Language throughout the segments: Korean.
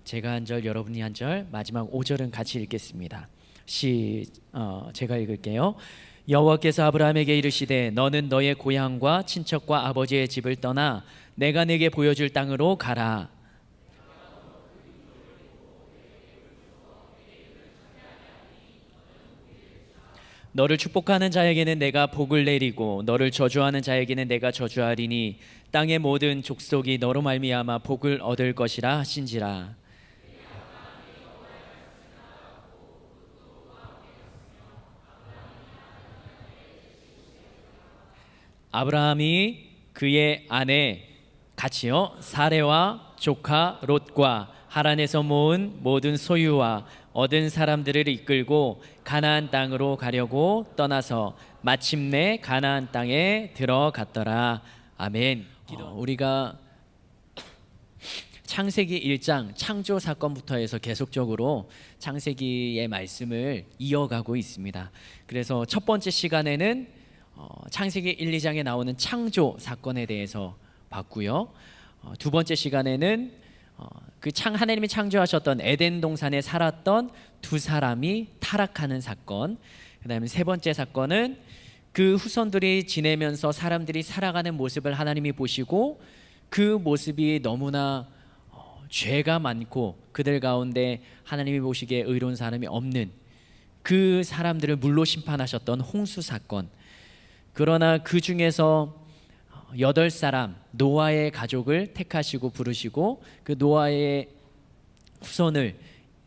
제가 한 절, 여러분이 한 절, 마지막 5절은 같이 읽겠습니다. 제가 읽을게요. 여호와께서 아브라함에게 이르시되 너는 너의 고향과 친척과 아버지의 집을 떠나 내가 네게 보여줄 땅으로 가라. 너를 축복하는 자에게는 내가 복을 내리고 너를 저주하는 자에게는 내가 저주하리니 땅의 모든 족속이 너로 말미암아 복을 얻을 것이라 하신지라. 아브라함이 그의 아내 같이요 사레와 조카 롯과 하란에서 모은 모든 소유와 얻은 사람들을 이끌고 가나안 땅으로 가려고 떠나서 마침내 가나안 땅에 들어갔더라. 아멘. 우리가 창세기 1장 창조 사건부터 해서 계속적으로 창세기의 말씀을 이어가고 있습니다. 그래서 첫 번째 시간에는 창세기 1, 2장에 나오는 창조 사건에 대해서 봤고요. 두 번째 시간에는 하나님이 창조하셨던 에덴 동산에 살았던 두 사람이 타락하는 사건, 그 다음에 세 번째 사건은 그 후손들이 지내면서 사람들이 살아가는 모습을 하나님이 보시고 그 모습이 너무나 죄가 많고 그들 가운데 하나님이 보시기에 의로운 사람이 없는 그 사람들을 물로 심판하셨던 홍수 사건. 그러나 그 중에서 8사람 노아의 가족을 택하시고 부르시고 그 노아의 후손을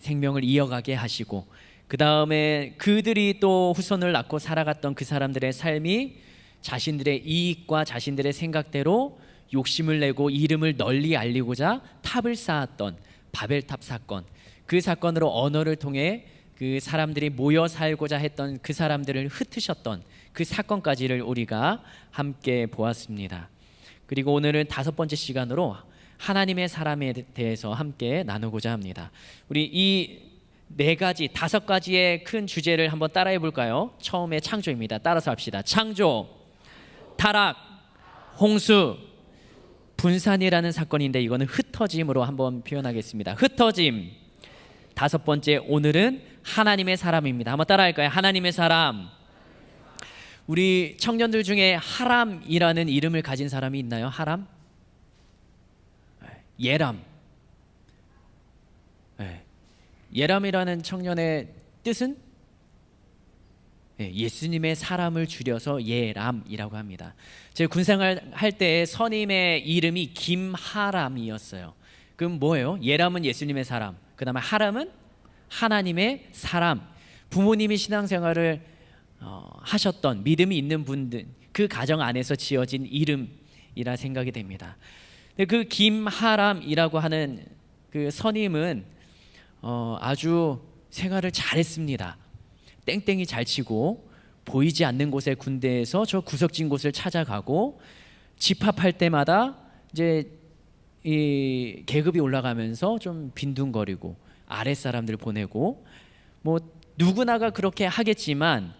생명을 이어가게 하시고 그 다음에 그들이 또 후손을 낳고 살아갔던 그 사람들의 삶이 자신들의 이익과 자신들의 생각대로 욕심을 내고 이름을 널리 알리고자 탑을 쌓았던 바벨탑 사건, 그 사건으로 언어를 통해 그 사람들이 모여 살고자 했던 그 사람들을 흩으셨던 그 사건까지를 우리가 함께 보았습니다. 그리고 오늘은 다섯 번째 시간으로 하나님의 사람에 대해서 함께 나누고자 합니다. 우리 이 다섯 가지의 큰 주제를 한번 따라해 볼까요? 처음에 창조입니다. 따라서 합시다. 창조, 타락, 홍수, 분산이라는 사건인데 이거는 흩어짐으로 한번 표현하겠습니다. 흩어짐. 다섯 번째, 오늘은 하나님의 사람입니다. 한번 따라할까요? 하나님의 사람. 우리 청년들 중에 하람이라는 이름을 가진 사람이 있나요? 하람? 예람. 예람이라는 청년의 뜻은 예수님의 사람을 줄여서 예람이라고 합니다. 제가 군생활 할 때 선임의 이름이 김하람이었어요. 그럼 뭐예요? 예람은 예수님의 사람, 그 다음에 하람은 하나님의 사람. 부모님이 신앙생활을 하셨던 믿음이 있는 분들, 그 가정 안에서 지어진 이름이라 생각이 됩니다. 그 김하람이라고 하는 그 선임은 아주 생활을 잘했습니다. 땡땡이 잘 치고 보이지 않는 곳의 군대에서 저 구석진 곳을 찾아가고 집합할 때마다 이제 이 계급이 올라가면서 좀 빈둥거리고 아랫사람들 보내고 뭐 누구나가 그렇게 하겠지만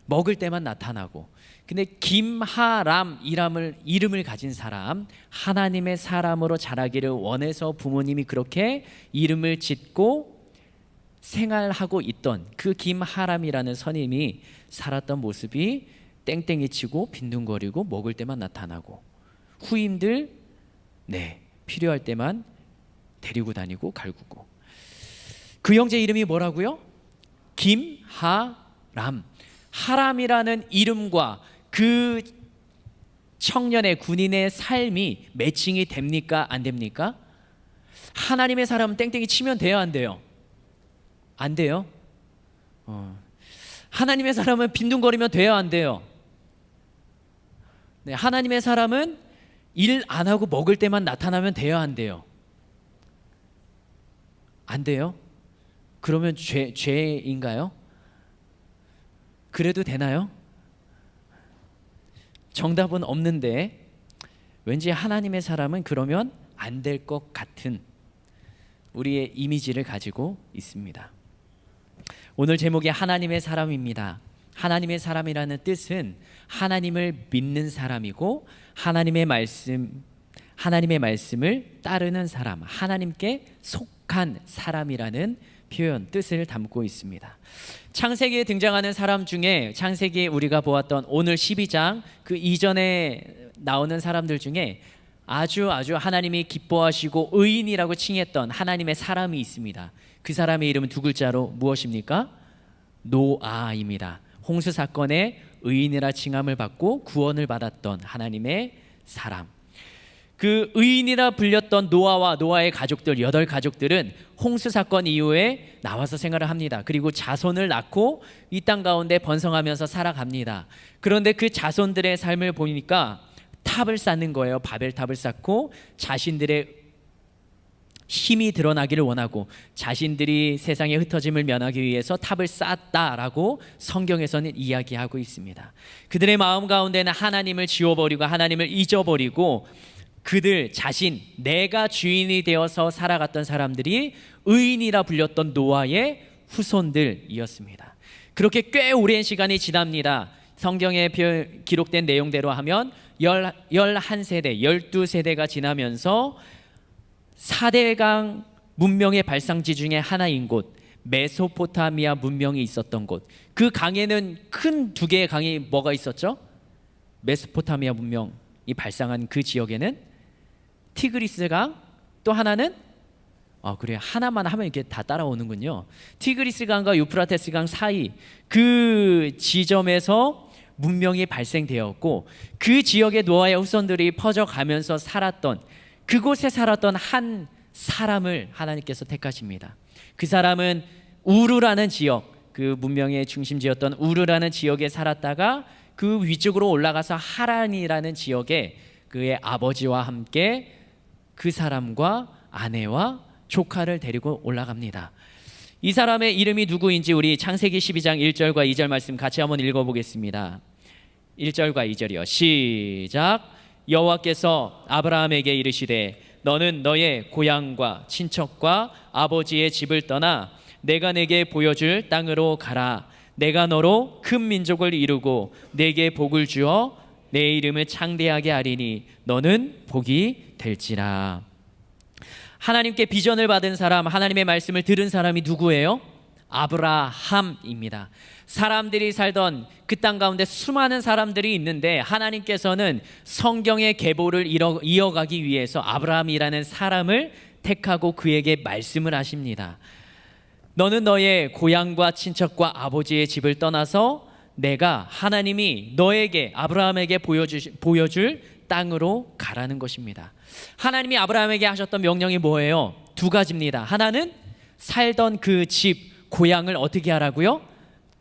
먹을 때만 나타나고, 근데 김하람이라는 이름을 가진 사람, 하나님의 사람으로 자라기를 원해서 부모님이 그렇게 이름을 짓고 생활하고 있던 그 김하람이라는 선임이 살았던 모습이 땡땡이 치고 빈둥거리고 먹을 때만 나타나고 후임들 필요할 때만 데리고 다니고 갈구고. 그 형제 이름이 뭐라고요? 김하람. 하람이라는 이름과 그 청년의 군인의 삶이 매칭이 됩니까? 안 됩니까? 하나님의 사람은 땡땡이 치면 돼요? 안 돼요? 안 돼요? 하나님의 사람은 빈둥거리면 돼요? 안 돼요? 네, 하나님의 사람은 일 안 하고 먹을 때만 나타나면 돼요? 안 돼요? 안 돼요? 그러면 죄인가요? 그래도 되나요? 정답은 없는데 왠지 하나님의 사람은 그러면 안 될 것 같은 우리의 이미지를 가지고 있습니다. 오늘 제목이 하나님의 사람입니다. 하나님의 사람이라는 뜻은 하나님을 믿는 사람이고 하나님의 말씀, 하나님의 말씀을 따르는 사람, 하나님께 속한 사람이라는 표현, 뜻을 담고 있습니다. 창세기에 등장하는 사람 중에 창세기에 우리가 보았던 오늘 12장 그 이전에 나오는 사람들 중에 아주 하나님이 기뻐하시고 의인이라고 칭했던 하나님의 사람이 있습니다. 그 사람의 이름은 두 글자로 무엇입니까? 노아입니다. 홍수 사건에 의인이라 칭함을 받고 구원을 받았던 하나님의 사람. 그 의인이라 불렸던 노아와 노아의 가족들 8가족들은 홍수 사건 이후에 나와서 생활을 합니다. 그리고 자손을 낳고 이 땅 가운데 번성하면서 살아갑니다. 그런데 그 자손들의 삶을 보니까 탑을 쌓는 거예요. 바벨탑을 쌓고 자신들의 힘이 드러나기를 원하고 자신들이 세상의 흩어짐을 면하기 위해서 탑을 쌓았다라고 성경에서는 이야기하고 있습니다. 그들의 마음 가운데는 하나님을 지워버리고 하나님을 잊어버리고 그들 자신, 내가 주인이 되어서 살아갔던 사람들이 의인이라 불렸던 노아의 후손들이었습니다. 그렇게 꽤 오랜 시간이 지납니다. 성경에 기록된 내용대로 하면 11세대, 12세대가 지나면서 4대강 문명의 발상지 중에 하나인 곳 메소포타미아 문명이 있었던 곳, 그 강에는 큰 2개의 강이 뭐가 있었죠? 메소포타미아 문명이 발상한 그 지역에는 티그리스 강, 또 하나는 그래요. 하나만 하면 이렇게 다 따라오는군요. 티그리스 강과 유프라테스 강 사이 그 지점에서 문명이 발생되었고 그 지역의 노아의 후손들이 퍼져가면서 살았던 그곳에 살았던 한 사람을 하나님께서 택하십니다. 그 사람은 우르라는 지역, 그 문명의 중심지였던 우르라는 지역에 살았다가 그 위쪽으로 올라가서 하란이라는 지역에 그의 아버지와 함께 그 사람과 아내와 조카를 데리고 올라갑니다. 이 사람의 이름이 누구인지 우리 창세기 12장 1절과 2절 말씀 같이 한번 읽어보겠습니다. 1절과 2절이요. 시작. 여호와께서 아브라함에게 이르시되 너는 너의 고향과 친척과 아버지의 집을 떠나 내가 내게 보여줄 땅으로 가라. 내가 너로 큰 민족을 이루고 내게 복을 주어 내 이름을 창대하게 하리니 너는 복이 될지라. 하나님께 비전을 받은 사람, 하나님의 말씀을 들은 사람이 누구예요? 아브라함입니다. 사람들이 살던 그 땅 가운데 수많은 사람들이 있는데 하나님께서는 성경의 계보를 이어가기 위해서 아브라함이라는 사람을 택하고 그에게 말씀을 하십니다. 너는 너의 고향과 친척과 아버지의 집을 떠나서 내가 하나님이 너에게 아브라함에게 보여줄 땅으로 가라는 것입니다. 하나님이 아브라함에게 하셨던 명령이 뭐예요? 2가지입니다. 하나는 살던 그 집, 고향을 어떻게 하라고요?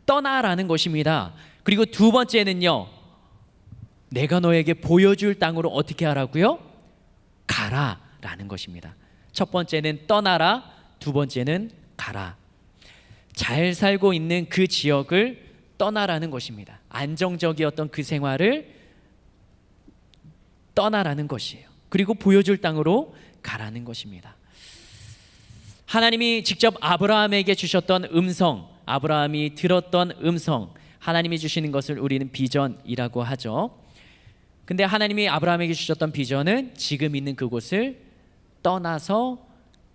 떠나라는 것입니다. 그리고 2번째는요, 내가 너에게 보여줄 땅으로 어떻게 하라고요? 가라라는 것입니다. 첫 번째는 떠나라, 2번째는 가라. 잘 살고 있는 그 지역을 떠나라는 것입니다. 안정적이었던 그 생활을 떠나라는 것이에요. 그리고 보여줄 땅으로 가라는 것입니다. 하나님이 직접 아브라함에게 주셨던 음성, 아브라함이 들었던 음성, 하나님이 주시는 것을 우리는 비전이라고 하죠. 근데 하나님이 아브라함에게 주셨던 비전은 지금 있는 그곳을 떠나서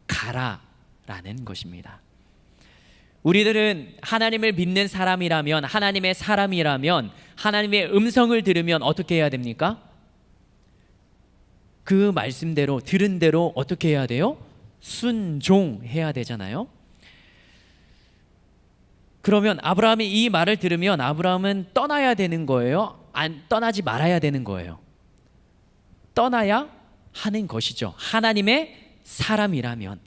가라라는 것입니다. 우리들은 하나님을 믿는 사람이라면, 하나님의 사람이라면 하나님의 음성을 들으면 어떻게 해야 됩니까? 그 말씀대로, 들은 대로 어떻게 해야 돼요? 순종해야 되잖아요. 그러면 아브라함이 이 말을 들으면 아브라함은 떠나야 되는 거예요? 떠나지 말아야 되는 거예요? 떠나야 하는 것이죠. 하나님의 사람이라면.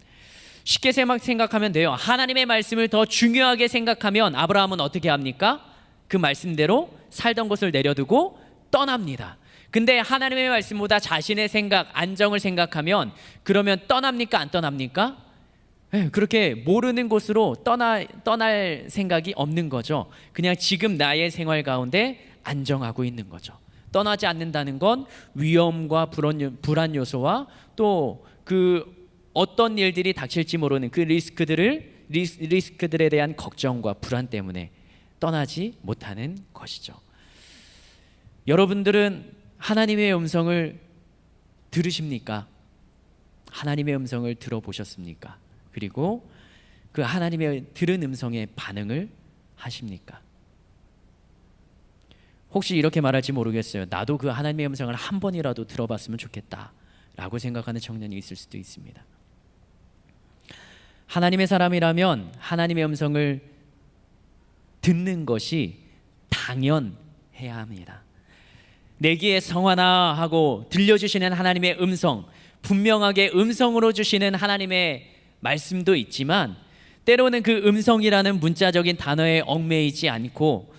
쉽게 생각하면 돼요. 하나님의 말씀을 더 중요하게 생각하면 아브라함은 어떻게 합니까? 그 말씀대로 살던 곳을 내려두고 떠납니다. 근데 하나님의 말씀보다 자신의 생각, 안정을 생각하면 그러면 떠납니까? 안 떠납니까? 그렇게 모르는 곳으로 떠날 생각이 없는 거죠. 그냥 지금 나의 생활 가운데 안정하고 있는 거죠. 떠나지 않는다는 건 위험과 불안 요소와 또 그 어떤 일들이 닥칠지 모르는 그 리스크들에 대한 걱정과 불안 때문에 떠나지 못하는 것이죠. 여러분들은 하나님의 음성을 들으십니까? 하나님의 음성을 들어보셨습니까? 그리고 그 하나님의 들은 음성에 반응을 하십니까? 혹시 이렇게 말할지 모르겠어요. 나도 그 하나님의 음성을 한 번이라도 들어봤으면 좋겠다 라고 생각하는 청년이 있을 수도 있습니다. 하나님의 사람이라면 하나님의 음성을 듣는 것이 당연해야 합니다. 내 귀에 성하나 하고 들려주시는 하나님의 음성, 분명하게 음성으로 주시는 하나님의 말씀도 있지만 때로는 그 음성이라는 문자적인 단어에 얽매이지 않고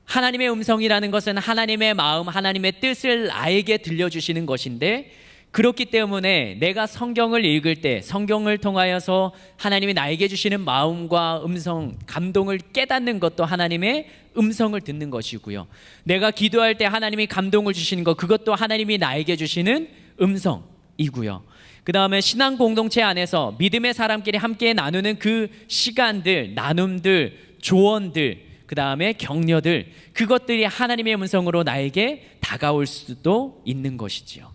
하나님의 음성이라는 것은 하나님의 마음, 하나님의 뜻을 나에게 들려주시는 것인데, 그렇기 때문에 내가 성경을 읽을 때 성경을 통하여서 하나님이 나에게 주시는 마음과 음성, 감동을 깨닫는 것도 하나님의 음성을 듣는 것이고요, 내가 기도할 때 하나님이 감동을 주시는 것, 그것도 하나님이 나에게 주시는 음성이고요, 그 다음에 신앙 공동체 안에서 믿음의 사람끼리 함께 나누는 그 시간들, 나눔들, 조언들, 그 다음에 격려들, 그것들이 하나님의 음성으로 나에게 다가올 수도 있는 것이지요.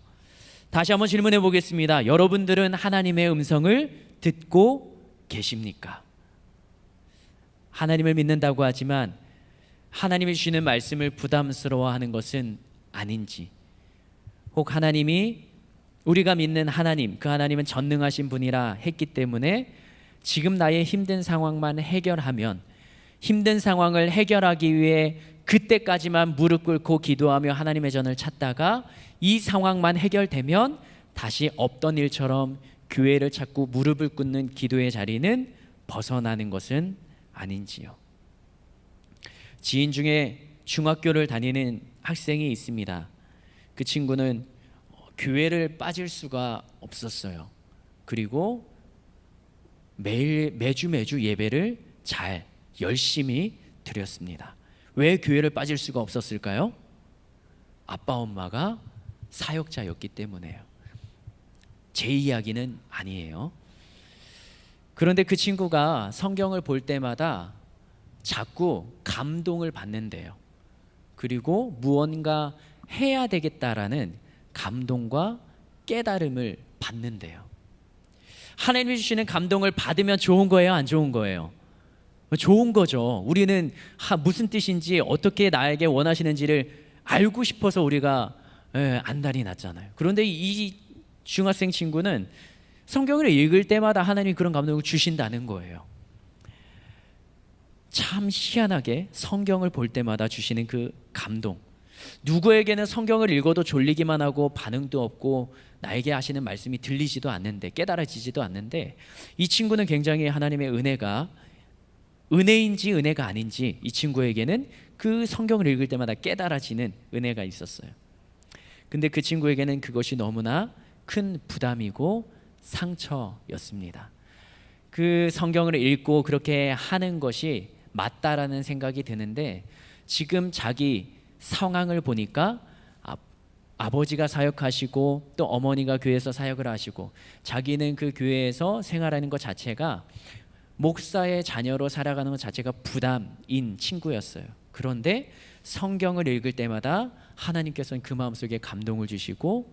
다시 한번 질문해 보겠습니다. 여러분들은 하나님의 음성을 듣고 계십니까? 하나님을 믿는다고 하지만 하나님이 주시는 말씀을 부담스러워하는 것은 아닌지, 혹 하나님이 우리가 믿는 하나님, 그 하나님은 전능하신 분이라 했기 때문에 지금 나의 힘든 상황만 해결하면, 힘든 상황을 해결하기 위해 그때까지만 무릎 꿇고 기도하며 하나님의 전을 찾다가 이 상황만 해결되면 다시 없던 일처럼 교회를 찾고 무릎을 꿇는 기도의 자리는 벗어나는 것은 아닌지요. 지인 중에 중학교를 다니는 학생이 있습니다. 그 친구는 교회를 빠질 수가 없었어요. 그리고 매주 예배를 잘 열심히 드렸습니다. 왜 교회를 빠질 수가 없었을까요? 아빠 엄마가 사역자였기 때문에요. 제 이야기는 아니에요. 그런데 그 친구가 성경을 볼 때마다 자꾸 감동을 받는데요. 그리고 무언가 해야 되겠다라는 감동과 깨달음을 받는데요. 하나님이 주시는 감동을 받으면 좋은 거예요, 안 좋은 거예요? 좋은 거죠. 우리는 무슨 뜻인지, 어떻게 나에게 원하시는지를 알고 싶어서 우리가 안달이 났잖아요. 그런데 이 중학생 친구는 성경을 읽을 때마다 하나님이 그런 감동을 주신다는 거예요. 참 희한하게 성경을 볼 때마다 주시는 그 감동, 누구에게는 성경을 읽어도 졸리기만 하고 반응도 없고 나에게 하시는 말씀이 들리지도 않는데, 깨달아지지도 않는데, 이 친구는 굉장히 하나님의 은혜가 은혜인지 은혜가 아닌지 이 친구에게는 그 성경을 읽을 때마다 깨달아지는 은혜가 있었어요. 근데 그 친구에게는 그것이 너무나 큰 부담이고 상처였습니다. 그 성경을 읽고 그렇게 하는 것이 맞다라는 생각이 드는데, 지금 자기 상황을 보니까 아버지가 사역하시고 또 어머니가 교회에서 사역을 하시고 자기는 그 교회에서 생활하는 것 자체가 목사의 자녀로 살아가는 것 자체가 부담인 친구였어요. 그런데 성경을 읽을 때마다 하나님께서는 그 마음속에 감동을 주시고,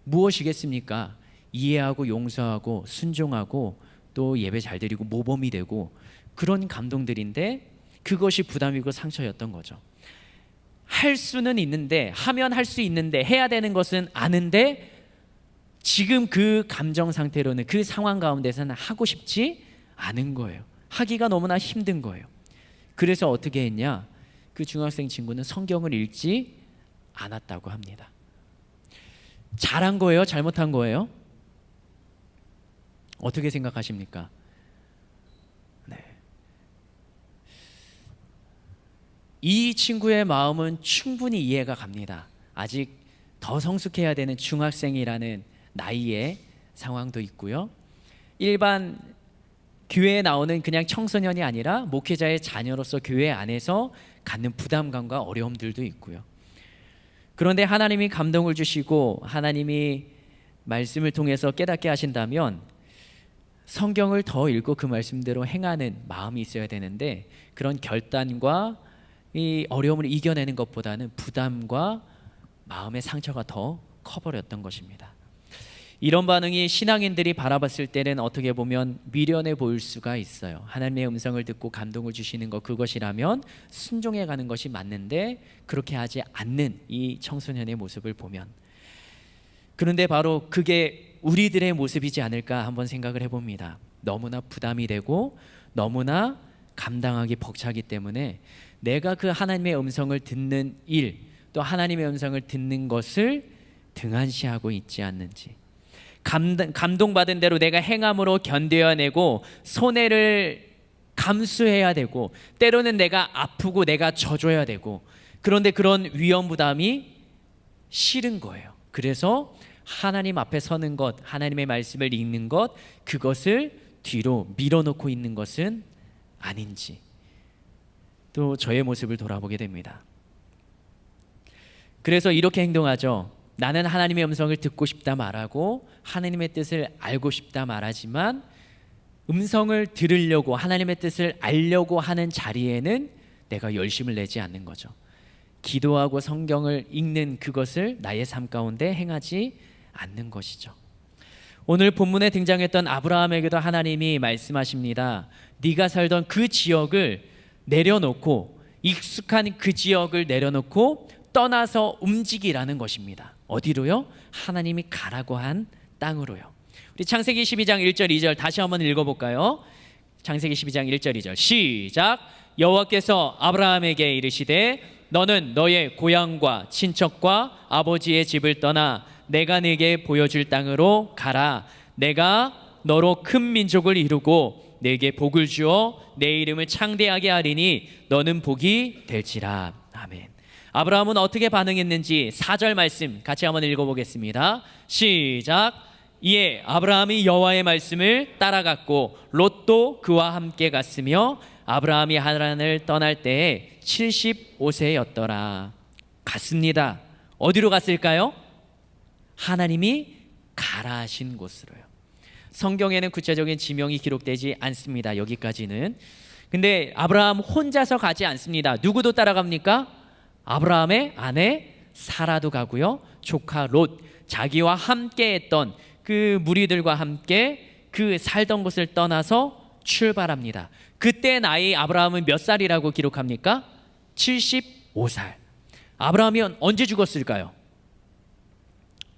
무엇이겠습니까? 이해하고 용서하고 순종하고 또 예배 잘 드리고 모범이 되고, 그런 감동들인데 그것이 부담이고 상처였던 거죠. 할 수는 있는데, 하면 할 수 있는데, 해야 되는 것은 아는데 지금 그 감정 상태로는, 그 상황 가운데서는 하고 싶지 않은 거예요. 하기가 너무나 힘든 거예요. 그래서 어떻게 했냐? 그 중학생 친구는 성경을 읽지 않았다고 합니다. 잘한 거예요? 잘못한 거예요? 어떻게 생각하십니까? 네. 이 친구의 마음은 충분히 이해가 갑니다. 아직 더 성숙해야 되는 중학생이라는 나이의 상황도 있고요, 일반 교회에 나오는 그냥 청소년이 아니라 목회자의 자녀로서 교회 안에서 갖는 부담감과 어려움들도 있고요. 그런데 하나님이 감동을 주시고 하나님이 말씀을 통해서 깨닫게 하신다면 성경을 더 읽고 그 말씀대로 행하는 마음이 있어야 되는데, 그런 결단과 이 어려움을 이겨내는 것보다는 부담과 마음의 상처가 더 커버렸던 것입니다. 이런 반응이 신앙인들이 바라봤을 때는 어떻게 보면 미련해 보일 수가 있어요. 하나님의 음성을 듣고 감동을 주시는 것, 그것이라면 순종해 가는 것이 맞는데 그렇게 하지 않는 이 청소년의 모습을 보면, 그런데 바로 그게 우리들의 모습이지 않을까 한번 생각을 해봅니다. 너무나 부담이 되고 너무나 감당하기 벅차기 때문에 내가 그 하나님의 음성을 듣는 일, 또 하나님의 음성을 듣는 것을 등한시하고 있지 않는지, 감동받은 대로 내가 행함으로 견뎌내고 손해를 감수해야 되고, 때로는 내가 아프고 내가 져줘야 되고, 그런데 그런 위험 부담이 싫은 거예요. 그래서 하나님 앞에 서는 것, 하나님의 말씀을 읽는 것, 그것을 뒤로 밀어놓고 있는 것은 아닌지, 또 저의 모습을 돌아보게 됩니다. 그래서 이렇게 행동하죠. 나는 하나님의 음성을 듣고 싶다 말하고 하나님의 뜻을 알고 싶다 말하지만, 음성을 들으려고 하나님의 뜻을 알려고 하는 자리에는 내가 열심을 내지 않는 거죠. 기도하고 성경을 읽는 그것을 나의 삶 가운데 행하지 않는 것이죠. 오늘 본문에 등장했던 아브라함에게도 하나님이 말씀하십니다. 네가 살던 그 지역을 내려놓고, 익숙한 그 지역을 내려놓고 떠나서 움직이라는 것입니다. 어디로요? 하나님이 가라고 한 땅으로요. 우리 창세기 12장 1절 2절 다시 한번 읽어볼까요? 창세기 12장 1절 2절 시작. 여호와께서 아브라함에게 이르시되 너는 너의 고향과 친척과 아버지의 집을 떠나 내가 네게 보여줄 땅으로 가라. 내가 너로 큰 민족을 이루고 네게 복을 주어 내 이름을 창대하게 하리니 너는 복이 될지라. 아멘. 아브라함은 어떻게 반응했는지 4절 말씀 같이 한번 읽어보겠습니다. 시작. 이에 아브라함이 여호와의 말씀을 따라갔고 롯도 그와 함께 갔으며 아브라함이 하란을 떠날 때에 75세였더라. 갔습니다. 어디로 갔을까요? 하나님이 가라 하신 곳으로요. 성경에는 구체적인 지명이 기록되지 않습니다. 여기까지는. 근데 아브라함 혼자서 가지 않습니다. 누구도 따라갑니까? 아브라함의 아내 사라도 가고요, 조카 롯, 자기와 함께 했던 그 무리들과 함께 그 살던 곳을 떠나서 출발합니다. 그때 나이 아브라함은 몇 살이라고 기록합니까? 75살. 아브라함이 언제 죽었을까요?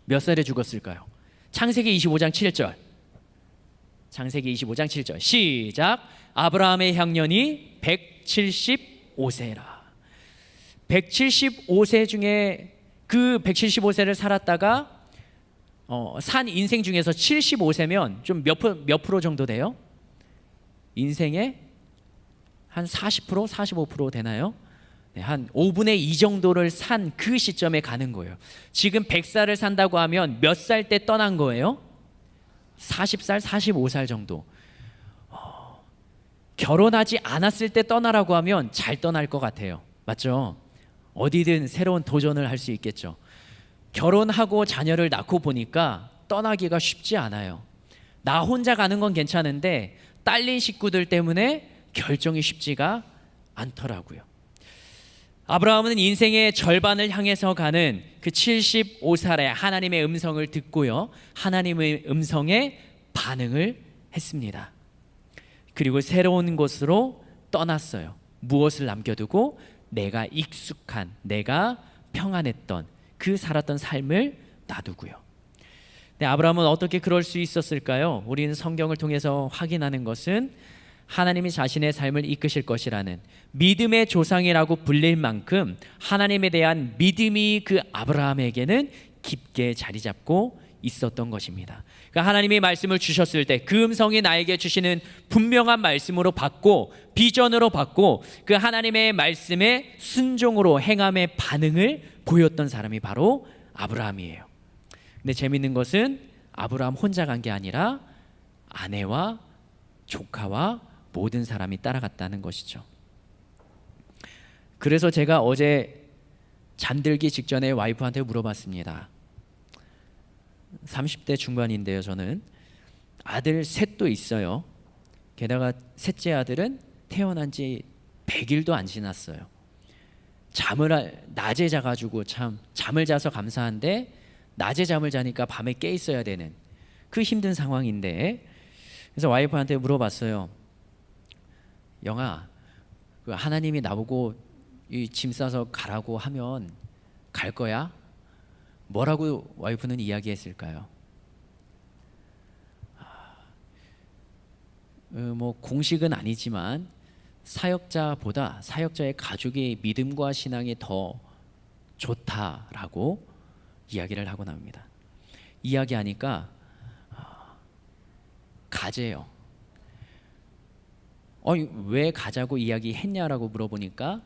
몇 살에 죽었을까요? 창세기 25장 7절. 창세기 25장 7절 시작. 아브라함의 향년이 175세라. 175세 중에 그 175세를 살았다가 산 인생 중에서 75세면 좀 몇 프로 정도 돼요? 인생의 한 40%, 45% 되나요? 네, 한 5분의 2 정도를 산 그 시점에 가는 거예요. 지금 100살을 산다고 하면 몇 살 때 떠난 거예요? 40살, 45살 정도. 결혼하지 않았을 때 떠나라고 하면 잘 떠날 것 같아요. 맞죠? 어디든 새로운 도전을 할 수 있겠죠. 결혼하고 자녀를 낳고 보니까 떠나기가 쉽지 않아요. 나 혼자 가는 건 괜찮은데 딸린 식구들 때문에 결정이 쉽지가 않더라고요. 아브라함은 인생의 절반을 향해서 가는 그 75살에 하나님의 음성을 듣고요, 하나님의 음성에 반응을 했습니다. 그리고 새로운 곳으로 떠났어요. 무엇을 남겨두고? 내가 익숙한, 내가 평안했던 그 살았던 삶을 놔두고요. 네, 아브라함은 어떻게 그럴 수 있었을까요? 우리는 성경을 통해서 확인하는 것은 하나님이 자신의 삶을 이끄실 것이라는 믿음의 조상이라고 불릴 만큼 하나님에 대한 믿음이 그 아브라함에게는 깊게 자리 잡고 있었던 것입니다. 그러니까 하나님이 말씀을 주셨을 때 그 음성이 나에게 주시는 분명한 말씀으로 받고, 비전으로 받고, 그 하나님의 말씀에 순종으로 행함의 반응을 보였던 사람이 바로 아브라함이에요. 근데 재밌는 것은 아브라함 혼자 간 게 아니라 아내와 조카와 모든 사람이 따라갔다는 것이죠. 그래서 제가 어제 잠들기 직전에 와이프한테 물어봤습니다. 30대 중반인데요, 저는. 아들 셋도 있어요. 게다가 셋째 아들은 태어난 지 100일도 안 지났어요. 낮에 자가지고 참 잠을 자서 감사한데 낮에 잠을 자니까 밤에 깨 있어야 되는 그 힘든 상황인데, 그래서 와이프한테 물어봤어요. 영아, 그 하나님이 나보고 이 짐 싸서 가라고 하면 갈 거야? 뭐라고 와이프는 이야기했을까요? 뭐 공식은 아니지만 사역자보다 사역자의 가족의 믿음과 신앙이 더 좋다라고 이야기를 하고 납니다. 이야기하니까 가재요. 왜 가자고 이야기했냐라고 물어보니까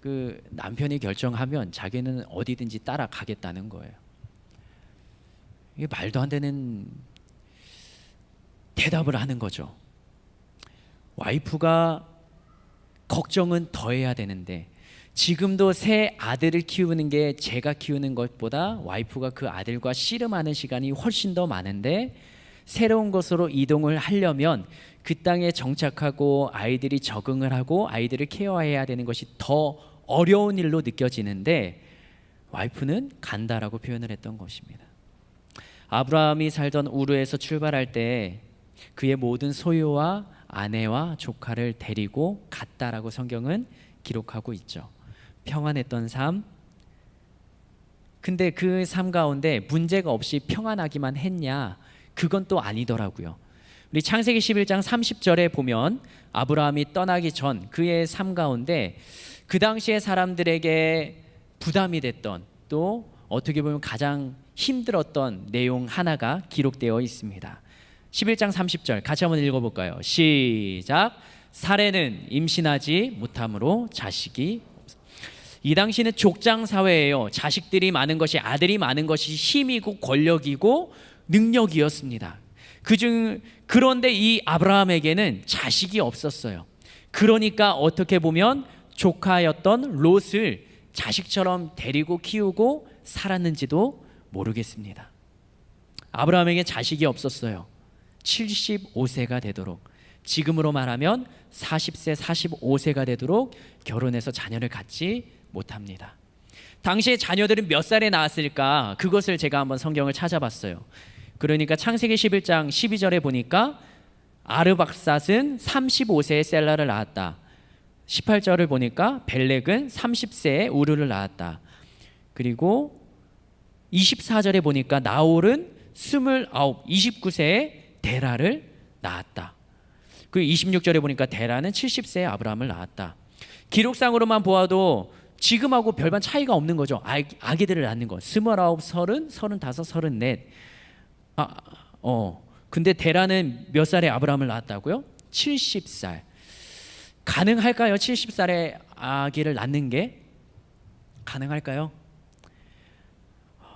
그 남편이 결정하면 자기는 어디든지 따라가겠다는 거예요. 이게 말도 안 되는 대답을 하는 거죠. 와이프가 걱정은 더 해야 되는데, 지금도 새 아들을 키우는 게 제가 키우는 것보다 와이프가 그 아들과 씨름하는 시간이 훨씬 더 많은데, 새로운 곳으로 이동을 하려면 그 땅에 정착하고 아이들이 적응을 하고 아이들을 케어해야 되는 것이 더 어려운 일로 느껴지는데 와이프는 간다라고 표현을 했던 것입니다. 아브라함이 살던 우르에서 출발할 때 그의 모든 소유와 아내와 조카를 데리고 갔다라고 성경은 기록하고 있죠. 평안했던 삶. 근데 그 삶 가운데 문제가 없이 평안하기만 했냐? 그건 또 아니더라고요. 우리 창세기 11장 30절에 보면 아브라함이 떠나기 전 그의 삶 가운데 그 당시에 사람들에게 부담이 됐던, 또 어떻게 보면 가장 힘들었던 내용 하나가 기록되어 있습니다. 11장 30절 같이 한번 읽어볼까요? 시작. 사레는 임신하지 못함으로 자식이 없어. 이 당시는 족장 사회예요. 자식들이 많은 것이, 아들이 많은 것이 힘이고 권력이고 능력이었습니다. 그런데 이 아브라함에게는 자식이 없었어요. 그러니까 어떻게 보면 조카였던 롯을 자식처럼 데리고 키우고 살았는지도 모르겠습니다. 아브라함에게 자식이 없었어요. 75세가 되도록, 지금으로 말하면 40세, 45세가 되도록 결혼해서 자녀를 갖지 못합니다. 당시에 자녀들은 몇 살에 낳았을까? 그것을 제가 한번 성경을 찾아봤어요. 그러니까 창세기 11장 12절에 보니까 아르박삿은 35세에 셀라를 낳았다. 18절을 보니까 벨렉은 30세에 우르를 낳았다. 그리고 24절에 보니까 나홀은 29세에 데라를 낳았다. 그리고 26절에 보니까 데라는 70세에 아브라함을 낳았다. 기록상으로만 보아도 지금하고 별반 차이가 없는 거죠. 아기들을 낳는 거. 29, 30, 35, 34. 근데 데라는 몇 살에 아브라함을 낳았다고요? 70살. 가능할까요? 70살에 아기를 낳는 게 가능할까요?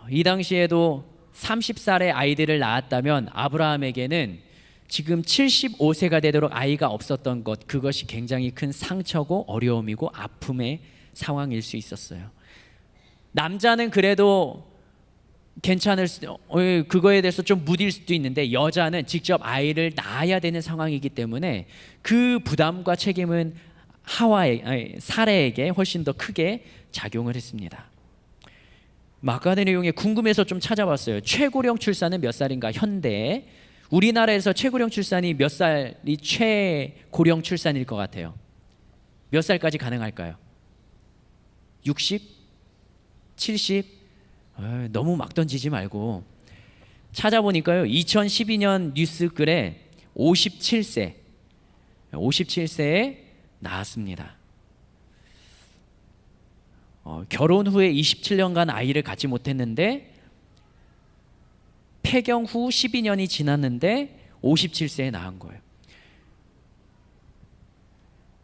이 당시에도 30살에 아이들을 낳았다면 아브라함에게는 지금 75세가 되도록 아이가 없었던 것, 그것이 굉장히 큰 상처고 어려움이고 아픔의 상황일 수 있었어요. 남자는 그래도 괜찮을 수도, 그거에 대해서 좀 무딜 수도 있는데 여자는 직접 아이를 낳아야 되는 상황이기 때문에 그 부담과 책임은 사레에게 훨씬 더 크게 작용을 했습니다. 아까 내용에 궁금해서 좀 찾아봤어요. 최고령 출산은 몇 살인가? 현대 우리나라에서 최고령 출산이 몇 살이 최고령 출산일 것 같아요? 몇 살까지 가능할까요? 60? 70? 너무 막 던지지 말고. 찾아보니까요, 2012년 뉴스글에 57세에 낳았습니다. 결혼 후에 27년간 아이를 갖지 못했는데 폐경 후 12년이 지났는데 57세에 낳은 거예요.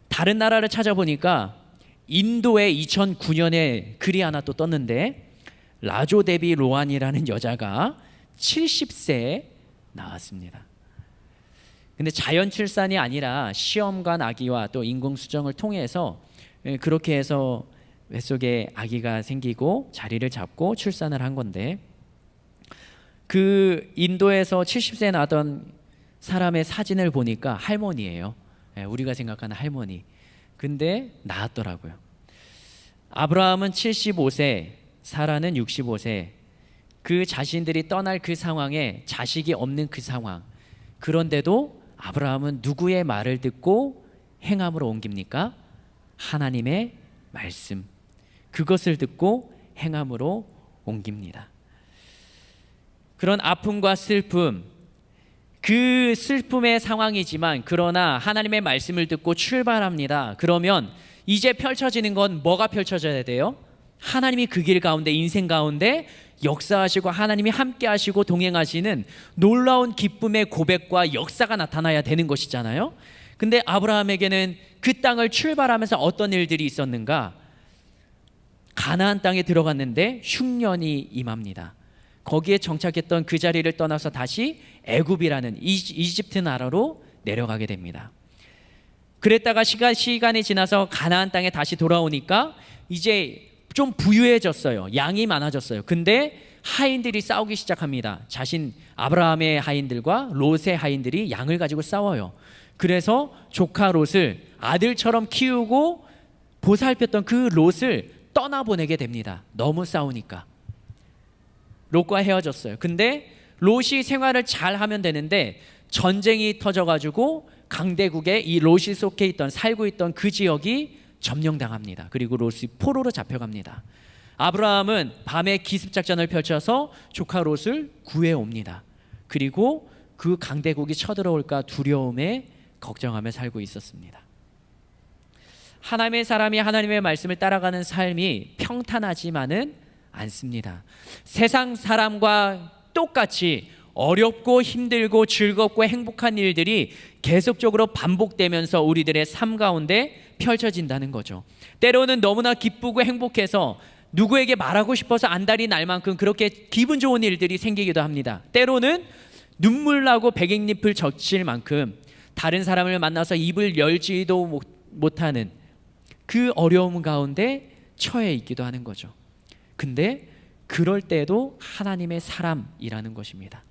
다른 나라를 찾아보니까 인도에 2009년에 글이 하나 또 떴는데 라조 데비 로안이라는 여자가 70세에 낳았습니다. 근데 자연 출산이 아니라 시험관 아기와 또 인공수정을 통해서 그렇게 해서 뱃속에 아기가 생기고 자리를 잡고 출산을 한 건데, 그 인도에서 70세에 낳았던 사람의 사진을 보니까 할머니예요. 우리가 생각하는 할머니. 근데 낳았더라고요. 아브라함은 75세, 사라는 65세, 그 자신들이 떠날 그 상황에 자식이 없는 그 상황, 그런데도 아브라함은 누구의 말을 듣고 행함으로 옮깁니까? 하나님의 말씀, 그것을 듣고 행함으로 옮깁니다. 그런 아픔과 슬픔, 그 슬픔의 상황이지만 그러나 하나님의 말씀을 듣고 출발합니다. 그러면 이제 펼쳐지는 건 뭐가 펼쳐져야 돼요? 하나님이 그 길 가운데, 인생 가운데 역사하시고 하나님이 함께 하시고 동행하시는 놀라운 기쁨의 고백과 역사가 나타나야 되는 것이잖아요. 근데 아브라함에게는 그 땅을 출발하면서 어떤 일들이 있었는가? 가나안 땅에 들어갔는데 흉년이 임합니다. 거기에 정착했던 그 자리를 떠나서 다시 애굽이라는 이집트 나라로 내려가게 됩니다. 그랬다가 시간이 지나서 가나안 땅에 다시 돌아오니까 이제 좀 부유해졌어요. 양이 많아졌어요. 근데 하인들이 싸우기 시작합니다. 아브라함의 하인들과 롯의 하인들이 양을 가지고 싸워요. 그래서 조카 롯을 아들처럼 키우고 보살폈던 그 롯을 떠나보내게 됩니다. 너무 싸우니까. 롯과 헤어졌어요. 근데 롯이 생활을 잘 하면 되는데 전쟁이 터져가지고 강대국에 이 롯이 속해 있던, 살고 있던 그 지역이 점령당합니다. 그리고 롯이 포로로 잡혀갑니다. 아브라함은 밤에 기습작전을 펼쳐서 조카 롯을 구해옵니다. 그리고 그 강대국이 쳐들어올까 두려움에 걱정하며 살고 있었습니다. 하나님의 사람이 하나님의 말씀을 따라가는 삶이 평탄하지만은 않습니다. 세상 사람과 똑같이 어렵고 힘들고 즐겁고 행복한 일들이 계속적으로 반복되면서 우리들의 삶 가운데 펼쳐진다는 거죠. 때로는 너무나 기쁘고 행복해서 누구에게 말하고 싶어서 안달이 날 만큼 그렇게 기분 좋은 일들이 생기기도 합니다. 때로는 눈물 나고 백액잎을 적실 만큼 다른 사람을 만나서 입을 열지도 못하는 그 어려움 가운데 처해 있기도 하는 거죠. 근데 그럴 때도 하나님의 사람이라는 것입니다.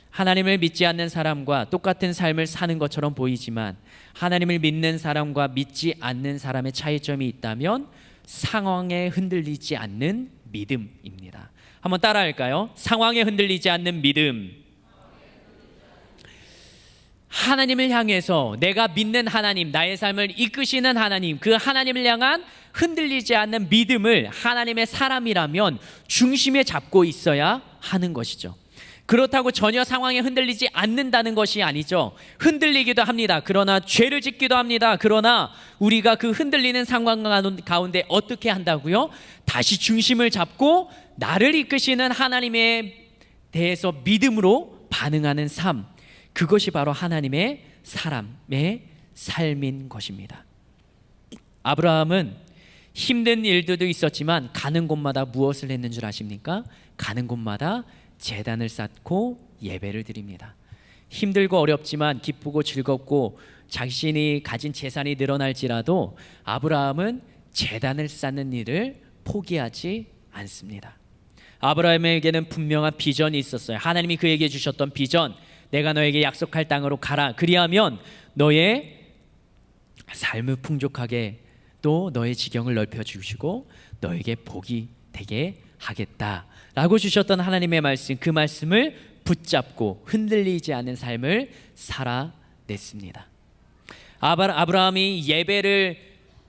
하나님을 믿지 않는 사람과 똑같은 삶을 사는 것처럼 보이지만 하나님을 믿는 사람과 믿지 않는 사람의 차이점이 있다면 상황에 흔들리지 않는 믿음입니다. 한번 따라할까요? 상황에 흔들리지 않는 믿음. 하나님을 향해서 내가 믿는 하나님, 나의 삶을 이끄시는 하나님, 그 하나님을 향한 흔들리지 않는 믿음을 하나님의 사람이라면 중심에 잡고 있어야 하는 것이죠. 그렇다고 전혀 상황에 흔들리지 않는다는 것이 아니죠. 흔들리기도 합니다. 그러나 죄를 짓기도 합니다. 그러나 우리가 그 흔들리는 상황 가운데 어떻게 한다고요? 다시 중심을 잡고 나를 이끄시는 하나님에 대해서 믿음으로 반응하는 삶, 그것이 바로 하나님의 사람의 삶인 것입니다. 아브라함은 힘든 일들도 있었지만 가는 곳마다 무엇을 했는 줄 아십니까? 가는 곳마다 제단을 쌓고 예배를 드립니다. 힘들고 어렵지만 기쁘고 즐겁고 자신이 가진 재산이 늘어날지라도 아브라함은 제단을 쌓는 일을 포기하지 않습니다. 아브라함에게는 분명한 비전이 있었어요. 하나님이 그에게 주셨던 비전, 내가 너에게 약속할 땅으로 가라. 그리하면 너의 삶을 풍족하게, 또 너의 지경을 넓혀주시고 너에게 복이 되게 하겠다라고 주셨던 하나님의 말씀, 그 말씀을 붙잡고 흔들리지 않는 삶을 살아냈습니다. 아브라함이 예배를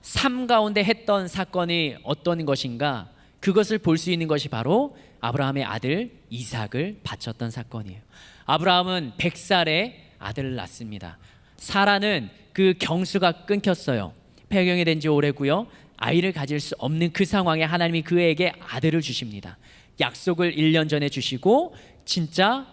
삶 가운데 했던 사건이 어떤 것인가? 그것을 볼 수 있는 것이 바로 아브라함의 아들 이삭을 바쳤던 사건이에요. 아브라함은 100살에 아들을 낳습니다. 사라는 그 경수가 끊겼어요. 폐경이 된 지 오래고요. 아이를 가질 수 없는 그 상황에 하나님이 그에게 아들을 주십니다. 약속을 1년 전에 주시고 진짜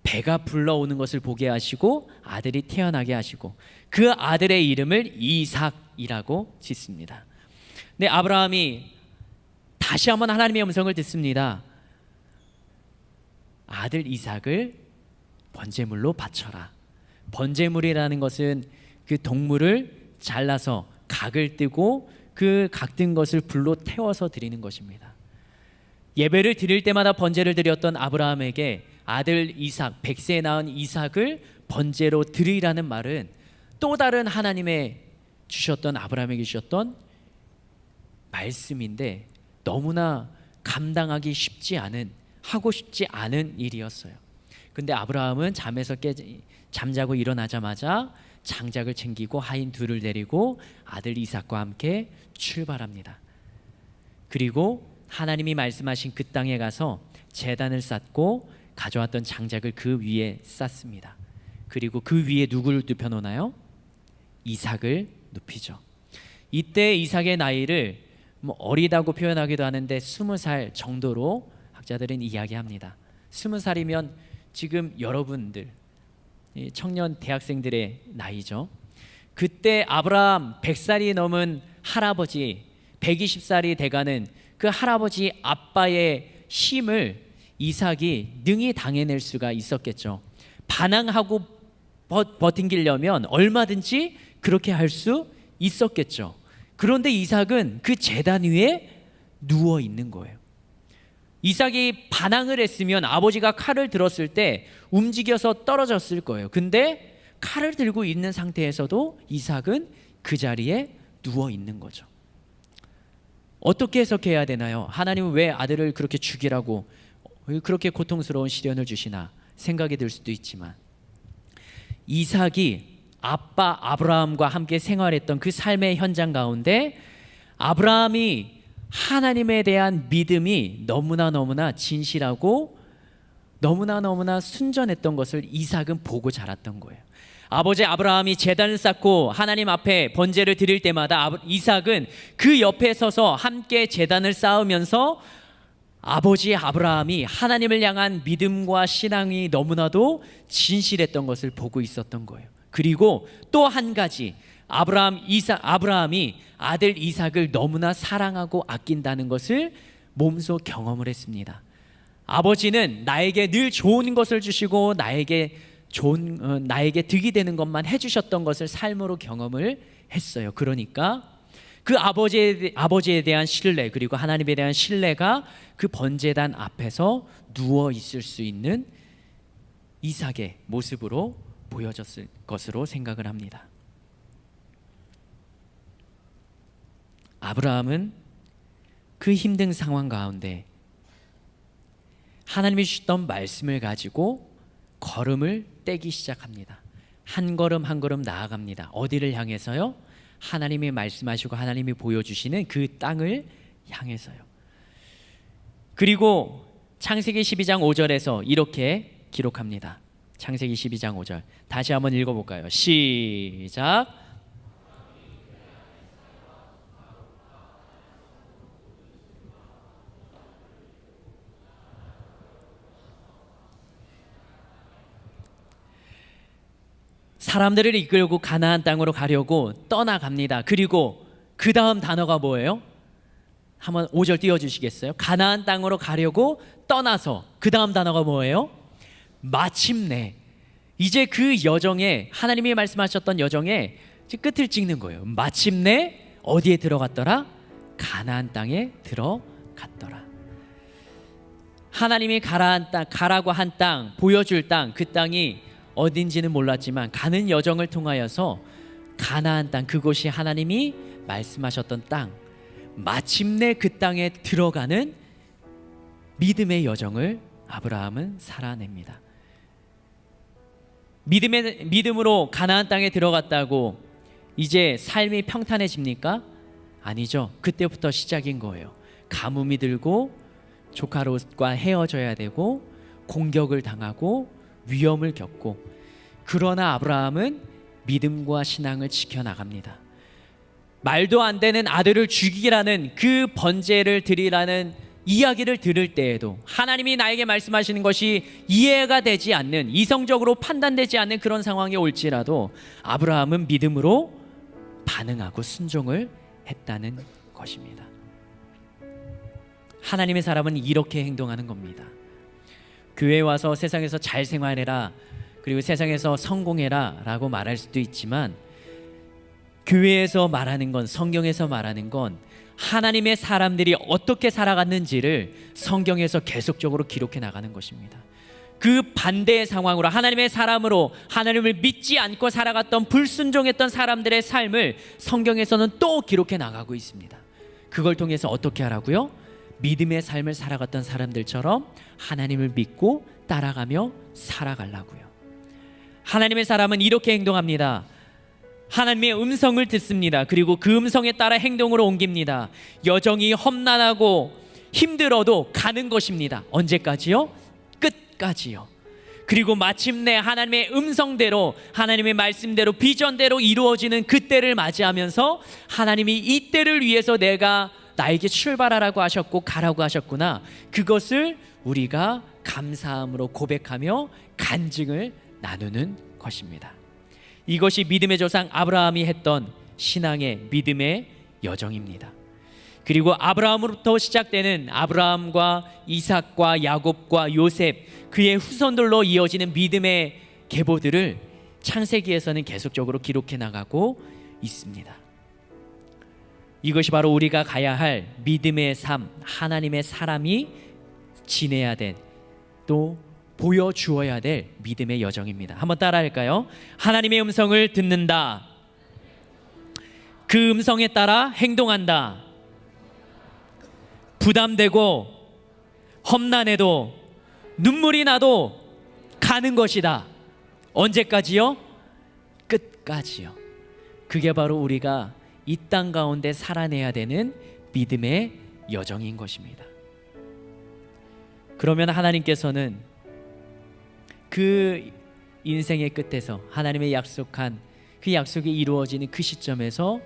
배가 불러오는 것을 보게 하시고 아들이 태어나게 하시고 그 아들의 이름을 이삭이라고 짓습니다. 근데 아브라함이 다시 한번 하나님의 음성을 듣습니다. 아들 이삭을 번제물로 바쳐라. 번제물이라는 것은 그 동물을 잘라서 각을 뜨고 그 각든 것을 불로 태워서 드리는 것입니다. 예배를 드릴 때마다 번제를 드렸던 아브라함에게 아들 이삭, 100세에 낳은 이삭을 번제로 드리라는 말은 또 다른 하나님의 주셨던, 아브라함에게 주셨던 말씀인데 너무나 감당하기 쉽지 않은, 하고 싶지 않은 일이었어요. 근데 아브라함은 잠자고 일어나자마자 장작을 챙기고 하인 둘을 데리고 아들 이삭과 함께 출발합니다. 그리고 하나님이 말씀하신 그 땅에 가서 제단을 쌓고 가져왔던 장작을 그 위에 쌓습니다. 그리고 그 위에 누구를 눕혀놓나요? 이삭을 눕히죠. 이때 이삭의 나이를 어리다고 표현하기도 하는데 20살 정도로 학자들은 이야기합니다. 20살이면 지금 여러분들 청년 대학생들의 나이죠. 그때 아브라함 100살이 넘은 할아버지, 120살이 돼가는 그 할아버지 아빠의 힘을 이삭이 능히 당해낼 수가 있었겠죠. 반항하고 버팅기려면 얼마든지 그렇게 할 수 있었겠죠. 그런데 이삭은 그 제단 위에 누워 있는 거예요. 이삭이 반항을 했으면 아버지가 칼을 들었을 때 움직여서 떨어졌을 거예요. 근데 칼을 들고 있는 상태에서도 이삭은 그 자리에 누워 있는 거죠. 어떻게 해석해야 되나요? 하나님은 왜 아들을 그렇게 죽이라고 그렇게 고통스러운 시련을 주시나 생각이 들 수도 있지만, 이삭이 아빠 아브라함과 함께 생활했던 그 삶의 현장 가운데 아브라함이 하나님에 대한 믿음이 너무나 진실하고 너무나 순전했던 것을 이삭은 보고 자랐던 거예요. 아버지 아브라함이 제단을 쌓고 하나님 앞에 번제를 드릴 때마다 이삭은 그 옆에 서서 함께 제단을 쌓으면서 아버지 아브라함이 하나님을 향한 믿음과 신앙이 너무나도 진실했던 것을 보고 있었던 거예요. 그리고 또 한 가지, 아브라함이 아들 이삭을 너무나 사랑하고 아낀다는 것을 몸소 경험을 했습니다. 아버지는 나에게 늘 좋은 것을 주시고 나에게 득이 되는 것만 해주셨던 것을 삶으로 경험을 했어요. 그러니까 그 아버지에 대한 신뢰, 그리고 하나님에 대한 신뢰가 그 번제단 앞에서 누워 있을 수 있는 이삭의 모습으로 보여졌을 것으로 생각을 합니다. 아브라함은 그 힘든 상황 가운데 하나님이 주셨던 말씀을 가지고 걸음을 떼기 시작합니다. 한 걸음 한 걸음 나아갑니다. 어디를 향해서요? 하나님이 말씀하시고 하나님이 보여주시는 그 땅을 향해서요. 그리고 창세기 12장 5절에서 이렇게 기록합니다. 창세기 12장 5절 다시 한번 읽어볼까요? 시작. 사람들을 이끌고 가나안 땅으로 가려고 떠나갑니다. 그리고 그 다음 단어가 뭐예요? 한번 5절 띄워주시겠어요? 가나안 땅으로 가려고 떠나서 그 다음 단어가 뭐예요? 마침내. 이제 그 여정에, 하나님이 말씀하셨던 여정에 끝을 찍는 거예요. 마침내 어디에 들어갔더라? 가나안 땅에 들어갔더라. 하나님이 가라고 한 땅, 보여줄 땅, 그 땅이 어딘지는 몰랐지만 가는 여정을 통하여서 가나안 땅, 그곳이 하나님이 말씀하셨던 땅, 마침내 그 땅에 들어가는 믿음의 여정을 아브라함은 살아냅니다. 믿음으로 가나안 땅에 들어갔다고 이제 삶이 평탄해집니까? 아니죠. 그때부터 시작인 거예요. 가뭄이 들고 조카 롯과 헤어져야 되고 공격을 당하고 위험을 겪고, 그러나 아브라함은 믿음과 신앙을 지켜나갑니다. 말도 안 되는 아들을 죽이라는 그 번제를 드리라는 이야기를 들을 때에도 하나님이 나에게 말씀하시는 것이 이해가 되지 않는, 이성적으로 판단되지 않는 그런 상황이 올지라도 아브라함은 믿음으로 반응하고 순종을 했다는 것입니다. 하나님의 사람은 이렇게 행동하는 겁니다. 교회에 와서 세상에서 잘 생활해라, 그리고 세상에서 성공해라 라고 말할 수도 있지만, 교회에서 말하는 건, 성경에서 말하는 건 하나님의 사람들이 어떻게 살아갔는지를 성경에서 계속적으로 기록해 나가는 것입니다. 그 반대의 상황으로 하나님의 사람으로 하나님을 믿지 않고 살아갔던 불순종했던 사람들의 삶을 성경에서는 또 기록해 나가고 있습니다. 그걸 통해서 어떻게 하라고요? 믿음의 삶을 살아갔던 사람들처럼 하나님을 믿고 따라가며 살아가려고요. 하나님의 사람은 이렇게 행동합니다. 하나님의 음성을 듣습니다. 그리고 그 음성에 따라 행동으로 옮깁니다. 여정이 험난하고 힘들어도 가는 것입니다. 언제까지요? 끝까지요. 그리고 마침내 하나님의 음성대로, 하나님의 말씀대로, 비전대로 이루어지는 그때를 맞이하면서 하나님이 이 때를 위해서 나에게 출발하라고 하셨고 가라고 하셨구나, 그것을 우리가 감사함으로 고백하며 간증을 나누는 것입니다. 이것이 믿음의 조상 아브라함이 했던 신앙의 믿음의 여정입니다. 그리고 아브라함으로부터 시작되는 아브라함과 이삭과 야곱과 요셉, 그의 후손들로 이어지는 믿음의 계보들을 창세기에서는 계속적으로 기록해 나가고 있습니다. 이것이 바로 우리가 가야 할 믿음의 삶, 하나님의 사람이 지내야 될, 또 보여주어야 될 믿음의 여정입니다. 한번 따라 할까요? 하나님의 음성을 듣는다. 그 음성에 따라 행동한다. 부담되고 험난해도 눈물이 나도 가는 것이다. 언제까지요? 끝까지요. 그게 바로 우리가 이 땅 가운데 살아내야 되는 믿음의 여정인 것입니다. 그러면 하나님께서는 그 인생의 끝에서 하나님의 약속한 그 약속이 이루어지는 그 시점에서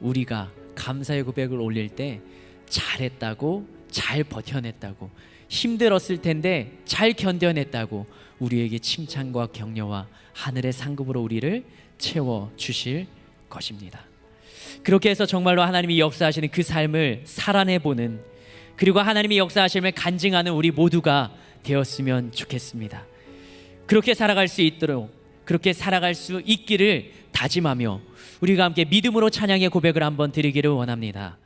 우리가 감사의 고백을 올릴 때 잘했다고, 잘 버텨냈다고, 힘들었을 텐데 잘 견뎌냈다고 우리에게 칭찬과 격려와 하늘의 상급으로 우리를 채워주실 것입니다. 그렇게 해서 정말로 하나님이 역사하시는 그 삶을 살아내보는, 그리고 하나님이 역사하심을 간증하는 우리 모두가 되었으면 좋겠습니다. 그렇게 살아갈 수 있도록, 그렇게 살아갈 수 있기를 다짐하며 우리가 함께 믿음으로 찬양의 고백을 한번 드리기를 원합니다.